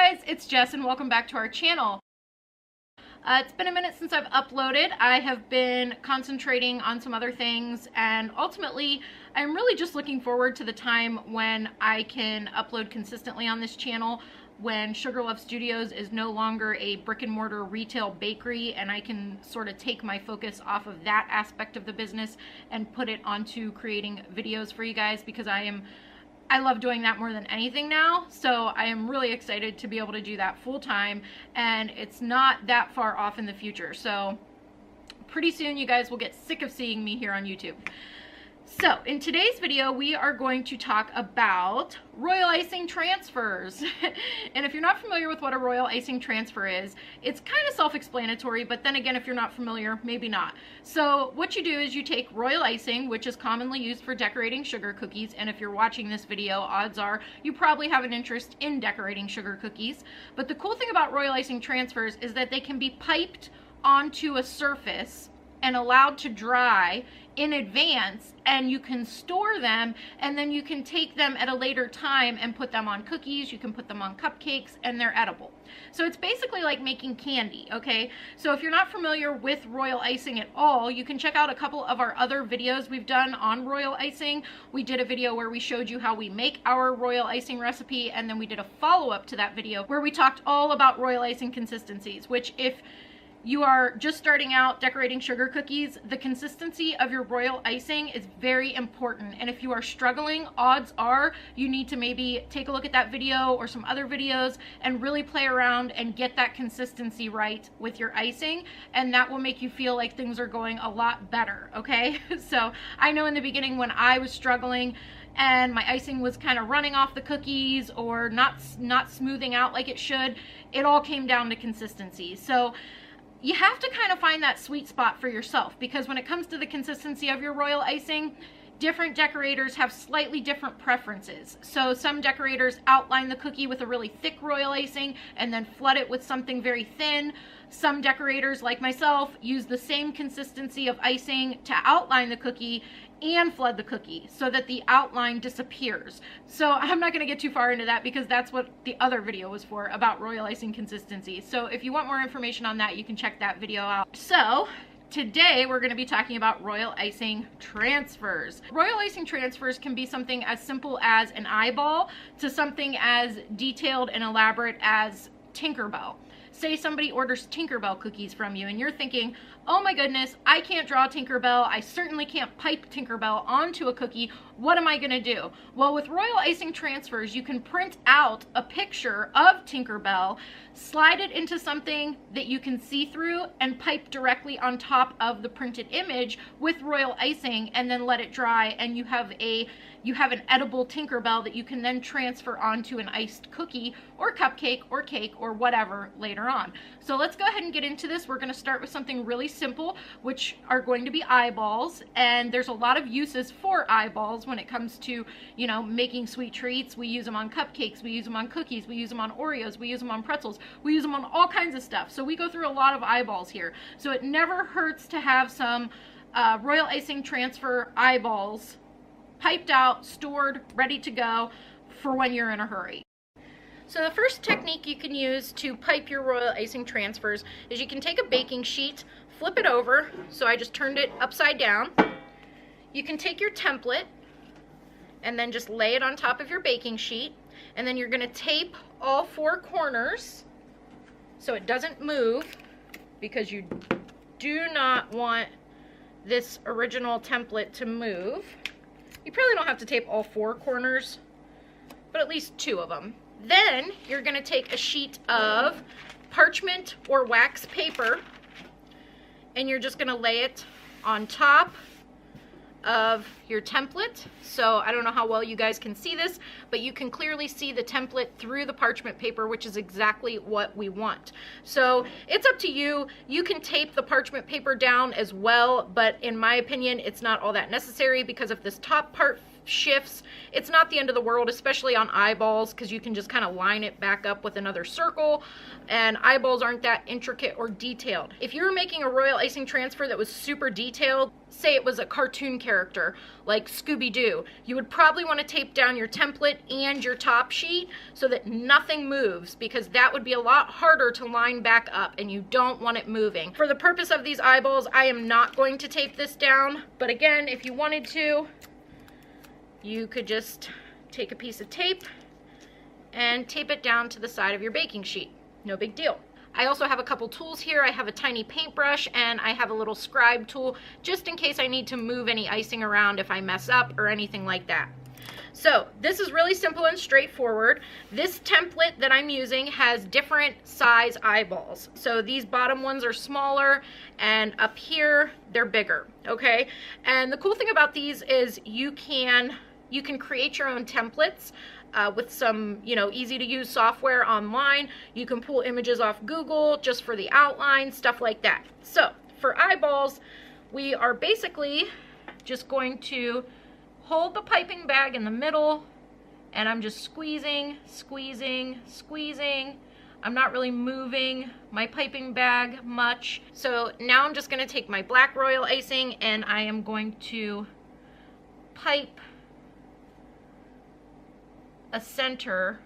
guys, it's Jess and welcome back to our channel. It's been a minute since I've uploaded. I have been concentrating on some other things, and ultimately I'm really just looking forward to the time when I can upload consistently on this channel, when Sugar Love Studios is no longer a brick and mortar retail bakery, and I can sort of take my focus off of that aspect of the business and put it onto creating videos for you guys, because I love doing that more than anything now. So I am really excited to be able to do that full time, and it's not that far off in the future. So pretty soon you guys will get sick of seeing me here on YouTube. So in today's video, we are going to talk about royal icing transfers. And if you're not familiar with what a royal icing transfer is, it's kind of self-explanatory, but then again, if you're not familiar, maybe not. So what you do is you take royal icing, which is commonly used for decorating sugar cookies, and if you're watching this video, odds are you probably have an interest in decorating sugar cookies. But the cool thing about royal icing transfers is that they can be piped onto a surface and allowed to dry in advance, and you can store them, and then you can take them at a later time and put them on cookies, you can put them on cupcakes, and they're edible. So it's basically like making candy, okay? So if you're not familiar with royal icing at all, you can check out a couple of our other videos we've done on royal icing. We did a video where we showed you how we make our royal icing recipe, and then we did a follow-up to that video where we talked all about royal icing consistencies, which if you are just starting out decorating sugar cookies, the consistency of your royal icing is very important. And if you are struggling, odds are you need to maybe take a look at that video or some other videos and really play around and get that consistency right with your icing. And that will make you feel like things are going a lot better, okay? So I know in the beginning when I was struggling and my icing was kind of running off the cookies or not smoothing out like it should, it all came down to consistency. So you have to kind of find that sweet spot for yourself, because when it comes to the consistency of your royal icing, different decorators have slightly different preferences. So some decorators outline the cookie with a really thick royal icing and then flood it with something very thin. Some decorators, like myself, use the same consistency of icing to outline the cookie and flood the cookie so that the outline disappears. So I'm not going to get too far into that because that's what the other video was for, about royal icing consistency. So if you want more information on that, you can check that video out. So today we're going to be talking about royal icing transfers. Royal icing transfers can be something as simple as an eyeball to something as detailed and elaborate as Tinkerbell. Say somebody orders Tinkerbell cookies from you and you're thinking, oh my goodness, I can't draw Tinkerbell. I certainly can't pipe Tinkerbell onto a cookie. What am I gonna do? Well, with royal icing transfers, you can print out a picture of Tinkerbell, slide it into something that you can see through, and pipe directly on top of the printed image with royal icing, and then let it dry, and you have an edible Tinkerbell that you can then transfer onto an iced cookie or cupcake or cake or whatever later on. So let's go ahead and get into this. We're going to start with something really simple, which are going to be eyeballs, and there's a lot of uses for eyeballs when it comes to, you know, making sweet treats. We use them on cupcakes, we use them on cookies, we use them on Oreos, we use them on pretzels, we use them on all kinds of stuff. So we go through a lot of eyeballs here. So it never hurts to have some royal icing transfer eyeballs piped out, stored, ready to go for when you're in a hurry. So the first technique you can use to pipe your royal icing transfers is you can take a baking sheet, flip it over, so I just turned it upside down. You can take your template and then just lay it on top of your baking sheet, and then you're going to tape all four corners so it doesn't move, because you do not want this original template to move. You probably don't have to tape all four corners, but at least two of them. Then you're going to take a sheet of parchment or wax paper, and you're just going to lay it on top of your template. So I don't know how well you guys can see this, but you can clearly see the template through the parchment paper, which is exactly what we want. So it's up to you. You can tape the parchment paper down as well, but in my opinion, it's not all that necessary, because if this top part shifts, it's not the end of the world, especially on eyeballs, because you can just kind of line it back up with another circle, and eyeballs aren't that intricate or detailed. If you were making a royal icing transfer that was super detailed, say it was a cartoon character like Scooby-Doo, you would probably want to tape down your template and your top sheet so that nothing moves, because that would be a lot harder to line back up and you don't want it moving. For the purpose of these eyeballs, I am not going to tape this down, but again, if you wanted to, you could just take a piece of tape and tape it down to the side of your baking sheet. No big deal. I also have a couple tools here. I have a tiny paintbrush and I have a little scribe tool just in case I need to move any icing around if I mess up or anything like that. So this is really simple and straightforward. This template that I'm using has different size eyeballs. So these bottom ones are smaller and up here they're bigger, okay? And the cool thing about these is you can create your own templates with some, easy to use software online. You can pull images off Google just for the outline, stuff like that. So for eyeballs, we are basically just going to hold the piping bag in the middle, and I'm just squeezing, squeezing, squeezing. I'm not really moving my piping bag much. So now I'm just gonna take my black royal icing and I am going to pipe a center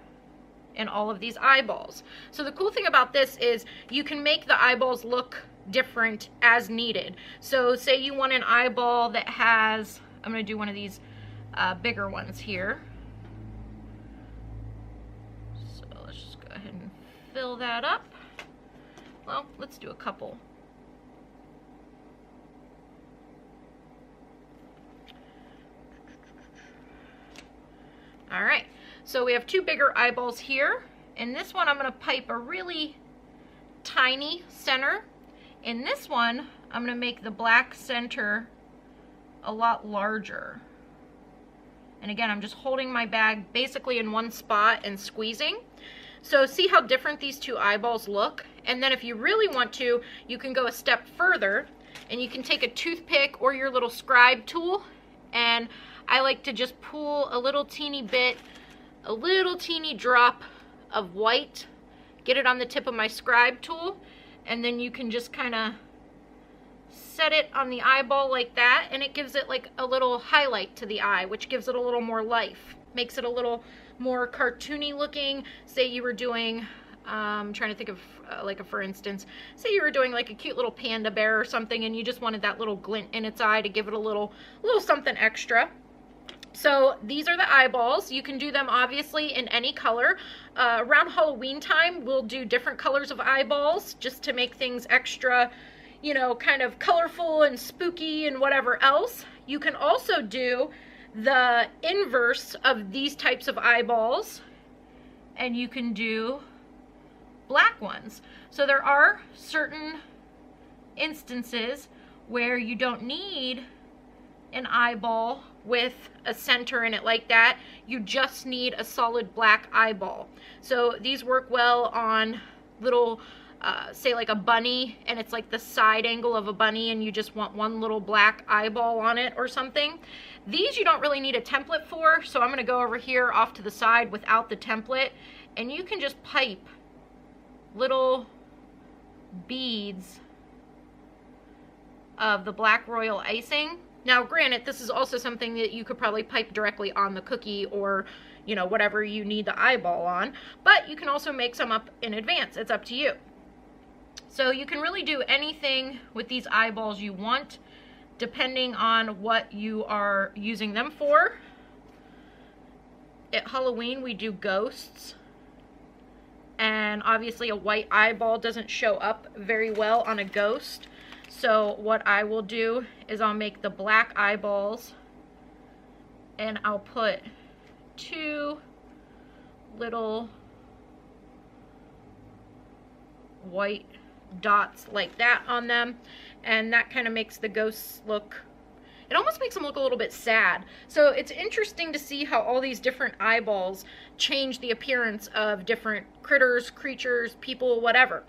in all of these eyeballs. So the cool thing about this is you can make the eyeballs look different as needed. So say you want an eyeball that has, I'm going to do one of these bigger ones here. So let's just go ahead and fill that up. Well, let's do a couple. All right. So we have two bigger eyeballs here. In this one, I'm going to pipe a really tiny center. In this one, I'm going to make the black center a lot larger. And again, I'm just holding my bag basically in one spot and squeezing. So see how different these two eyeballs look? And then if you really want to, you can go a step further and you can take a toothpick or your little scribe tool. And I like to just pull a little teeny bit, a little teeny drop of white, get it on the tip of my scribe tool, and then you can just kind of set it on the eyeball like that, and it gives it like a little highlight to the eye, which gives it a little more life, makes it a little more cartoony looking. Say you were doing, I'm trying to think of for instance, say you were doing like a cute little panda bear or something and you just wanted that little glint in its eye to give it a little something extra. So these are the eyeballs. You can do them obviously in any color. Around Halloween time, we'll do different colors of eyeballs just to make things extra, kind of colorful and spooky and whatever else. You can also do the inverse of these types of eyeballs, and you can do black ones. So there are certain instances where you don't need an eyeball with a center in it like that. You just need a solid black eyeball. So these work well on little, say like a bunny, and it's like the side angle of a bunny and you just want one little black eyeball on it or something. These you don't really need a template for, so I'm going to go over here off to the side without the template, and you can just pipe little beads of the black royal icing. Now granted, this is also something that you could probably pipe directly on the cookie or whatever you need the eyeball on, but you can also make some up in advance. It's up to you. So you can really do anything with these eyeballs you want depending on what you are using them for. At Halloween we do ghosts, and obviously a white eyeball doesn't show up very well on a ghost. So what I will do is I'll make the black eyeballs and I'll put two little white dots like that on them, and that kind of makes the ghosts look, it almost makes them look a little bit sad. So it's interesting to see how all these different eyeballs change the appearance of different critters, creatures, people, whatever.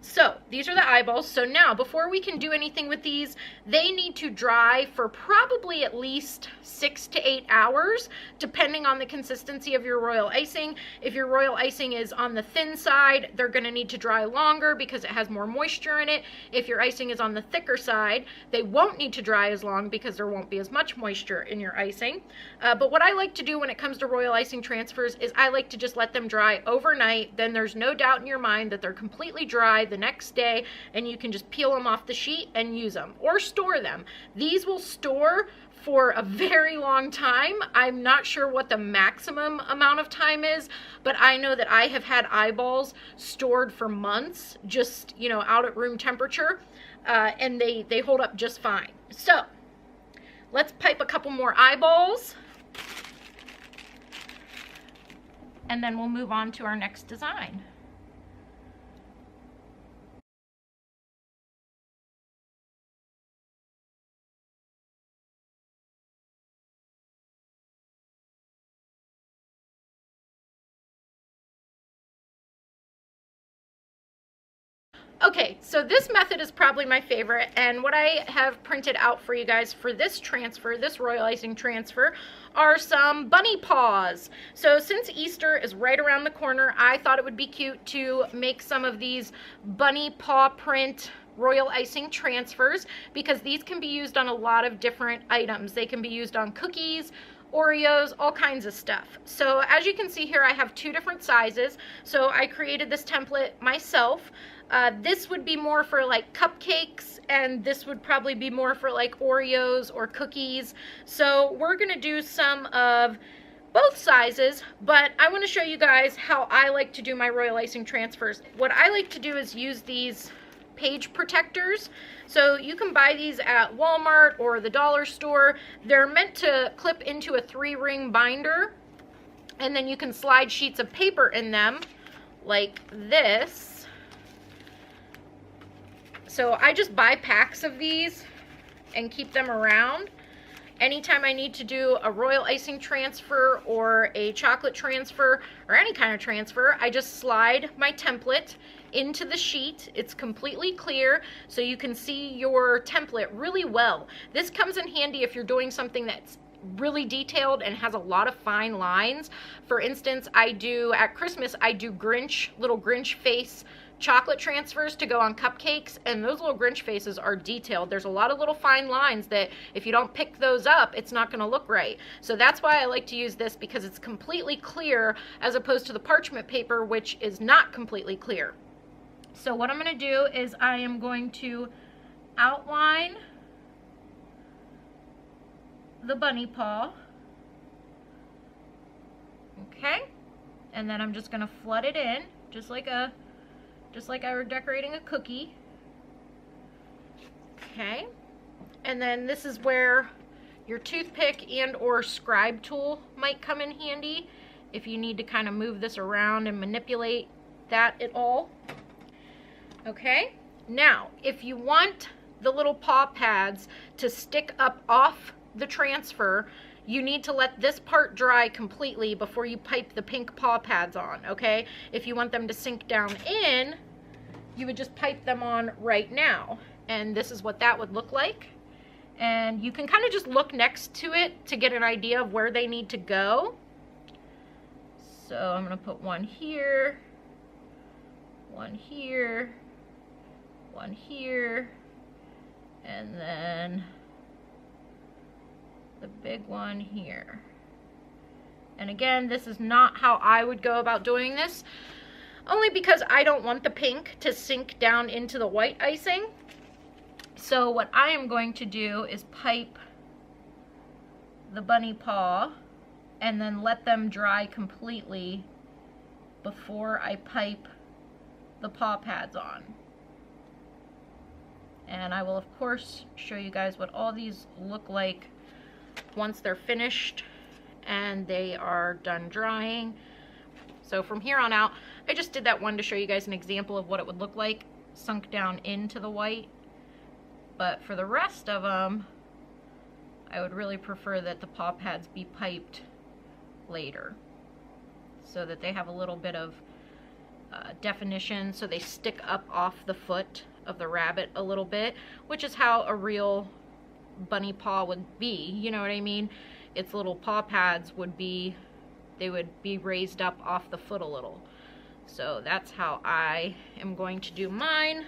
So these are the eyeballs. So now, before we can do anything with these, they need to dry for probably at least 6 to 8 hours, depending on the consistency of your royal icing. If your royal icing is on the thin side, they're going to need to dry longer because it has more moisture in it. If your icing is on the thicker side, they won't need to dry as long because there won't be as much moisture in your icing. But what I like to do when it comes to royal icing transfers is I like to just let them dry overnight. Then there's no doubt in your mind that they're completely dry the next day, and you can just peel them off the sheet and use them or store them. These will store for a very long time. I'm not sure what the maximum amount of time is, but I know that I have had eyeballs stored for months, just, you know, out at room temperature, and they hold up just fine. So let's pipe a couple more eyeballs, and then we'll move on to our next design. Okay, so this method is probably my favorite, and what I have printed out for you guys for this transfer, this royal icing transfer, are some bunny paws. So since Easter is right around the corner, I thought it would be cute to make some of these bunny paw print royal icing transfers, because these can be used on a lot of different items. They can be used on cookies, Oreos, all kinds of stuff. So as you can see here, I have 2 different sizes. So I created this template myself. This would be more for like cupcakes, and this would probably be more for like Oreos or cookies. So we're gonna do some of both sizes, but I want to show you guys how I like to do my royal icing transfers. What I like to do is use these page protectors. So you can buy these at Walmart or the dollar store. They're meant to clip into a 3-ring binder, and then you can slide sheets of paper in them like this. So I just buy packs of these and keep them around. Anytime I need to do a royal icing transfer or a chocolate transfer or any kind of transfer, I just slide my template into the sheet. It's completely clear, so you can see your template really well. This comes in handy if you're doing something that's really detailed and has a lot of fine lines. For instance, at Christmas, I do little Grinch face chocolate transfers to go on cupcakes, and those little Grinch faces are detailed. There's a lot of little fine lines that if you don't pick those up, it's not going to look right. So that's why I like to use this, because it's completely clear as opposed to the parchment paper, which is not completely clear. So what I'm going to do is I am going to outline the bunny paw. Okay, and then I'm just going to flood it in just like I were decorating a cookie. Okay, and then this is where your toothpick and or scribe tool might come in handy if you need to kind of move this around and manipulate that at all. Okay, now if you want the little paw pads to stick up off the transfer, you need to let this part dry completely before you pipe the pink paw pads on, okay? If you want them to sink down in, you would just pipe them on right now. And this is what that would look like. And you can kind of just look next to it to get an idea of where they need to go. So I'm going to put one here, one here, one here, and then the big one here. And again, this is not how I would go about doing this, only because I don't want the pink to sink down into the white icing. So what I am going to do is pipe the bunny paw and then let them dry completely before I pipe the paw pads on. And I will of course show you guys what all these look like once they're finished and they are done drying. So from here on out, I just did that one to show you guys an example of what it would look like sunk down into the white. But for the rest of them, I would really prefer that the paw pads be piped later so that they have a little bit of definition, so they stick up off the foot of the rabbit a little bit, which is how a real bunny paw would be, you know what I mean? Its little paw pads would be, they would be raised up off the foot a little. So that's how I am going to do mine.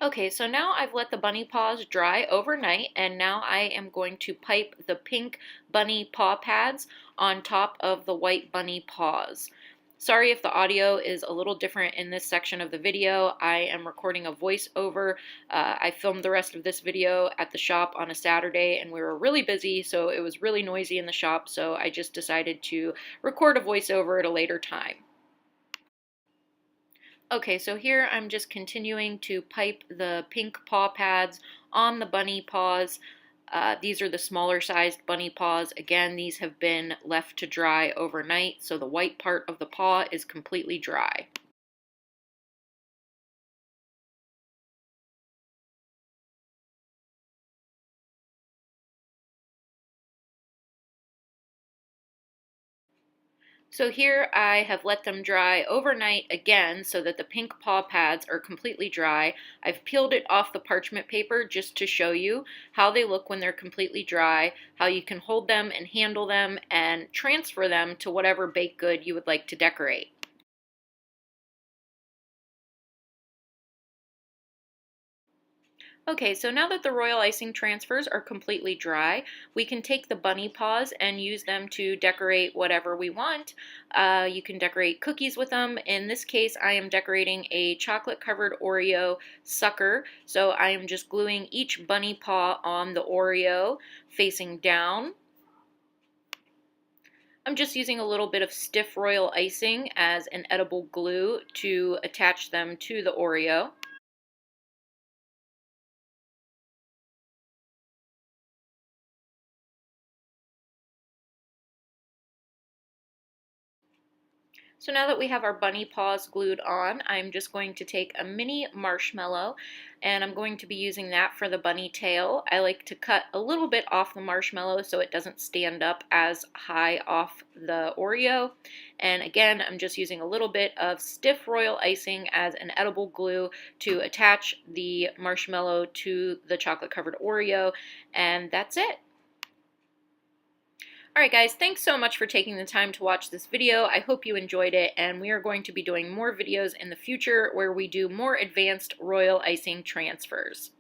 Okay, so now I've let the bunny paws dry overnight, and now I am going to pipe the pink bunny paw pads on top of the white bunny paws. Sorry if the audio is a little different in this section of the video. I am recording a voiceover. I filmed the rest of this video at the shop on a Saturday, and we were really busy, so it was really noisy in the shop, so I just decided to record a voiceover at a later time. Okay, so here I'm just continuing to pipe the pink paw pads on the bunny paws. These are the smaller sized bunny paws. Again, these have been left to dry overnight, so the white part of the paw is completely dry. So here I have let them dry overnight again so that the pink paw pads are completely dry. I've peeled it off the parchment paper just to show you how they look when they're completely dry, how you can hold them and handle them and transfer them to whatever baked good you would like to decorate. Okay, so now that the royal icing transfers are completely dry, we can take the bunny paws and use them to decorate whatever we want. You can decorate cookies with them. In this case, I am decorating a chocolate-covered Oreo sucker. So I am just gluing each bunny paw on the Oreo facing down. I'm just using a little bit of stiff royal icing as an edible glue to attach them to the Oreo. So now that we have our bunny paws glued on, I'm just going to take a mini marshmallow and I'm going to be using that for the bunny tail. I like to cut a little bit off the marshmallow so it doesn't stand up as high off the Oreo. And again, I'm just using a little bit of stiff royal icing as an edible glue to attach the marshmallow to the chocolate covered Oreo, and that's it. Alright guys, thanks so much for taking the time to watch this video. I hope you enjoyed it, and we are going to be doing more videos in the future where we do more advanced royal icing transfers.